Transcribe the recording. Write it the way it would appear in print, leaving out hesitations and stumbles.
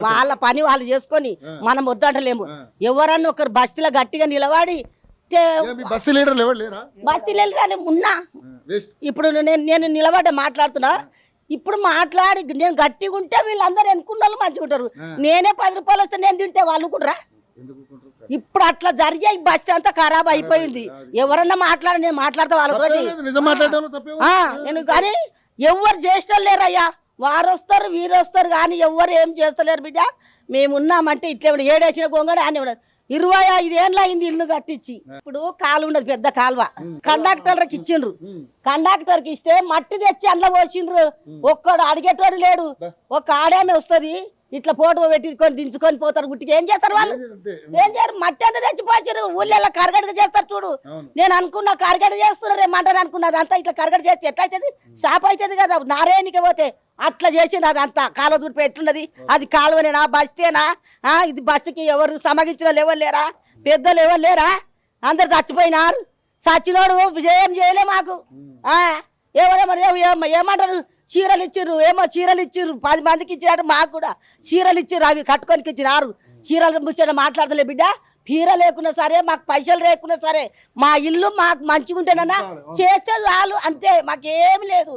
వాళ్ళ పని వాళ్ళు చేసుకొని మనం వద్దంటలేము. ఎవరన్నా ఒకరు బస్తీలో గట్టిగా నిలబడి బస్సు లీడర్లు ఎవరు లేరా? బస్తీలు వెళ్ళి ఉన్నా ఇప్పుడు నేను నిలబడ్డ మాట్లాడుతున్నా. ఇప్పుడు మాట్లాడి నేను గట్టిగా ఉంటే వీళ్ళందరూ ఎన్నుకున్న వాళ్ళు మంచిగా ఉంటారు. నేనే 10 రూపాయలు వస్తే నేను తింటే వాళ్ళు కూడా ఇప్పుడు అట్లా జరిగే ఈ బస్తీ అంతా ఖరాబ్ అయిపోయింది. ఎవరన్నా నేను మాట్లాడతా వాళ్ళతోటి నేను కానీ ఎవరు చేస్తారు లేరయ్యా. వారు వస్తారు వీరు వస్తారు కానీ ఎవరు ఏం చేస్తలేరు బిడ్డ. మేము ఉన్నామంటే ఇట్లా ఏడేసిన గొంగడ అని ఉండదు. 25 ఏళ్ళు అయింది ఇల్లు కట్టించి. ఇప్పుడు కాలువ ఉండదు, పెద్ద కాలువ. కండక్టర్కి ఇచ్చిండ్రు. కండక్టర్కి ఇస్తే మట్టి తెచ్చి అందులో పోసిండ్రు. ఒక్కడు అడిగేటోడు లేడు. ఒక ఆడేమే వస్తుంది ఇట్లా ఫోటో పెట్టుకొని దించుకొని పోతారు. గుట్టికి ఏం చేస్తారు వాళ్ళు? ఏం చేయరు. మట్టి అంతా తెచ్చిపోయారు. ఊళ్ళో కరగడగా చేస్తారు చూడు. నేను అనుకున్నా కరగడ చేస్తున్నారు ఏమంటారు అనుకున్నది అంతా ఇట్లా కరగడ చేస్తే ఎట్లా అవుతుంది? షాప్ అవుతుంది కదా. నారాయణకి పోతే అట్లా చేసింది. అదంతా కాలువ దూడిపై ఎట్లున్నది? అది కాలువనేనా బస్తేనా? ఇది బస్సుకి ఎవరు సమగించిన వాళ్ళు ఎవరు లేరా? పెద్దలు ఎవరు లేరా? అందరు చచ్చిపోయినారు. చచ్చినోడు ఏం చేయలే మాకు. ఏమంటారు? చీరలు ఇచ్చిర్రు. ఏమో చీరలు ఇచ్చిర్రు. 10 మందికి ఇచ్చినట్టు మాకు కూడా చీరలు ఇచ్చిర్రు. అవి కట్టుకొనికి ఇచ్చినారు. చీరలు ముచ్చట మాట్లాడతలే బిడ్డ. పీర లేకున్నా సరే, మాకు పైసలు లేకున్నా సరే, మా ఇల్లు మాకు మంచిగా ఉంటేనన్నా చేస్తే చాలు. అంతే, మాకేమి లేదు.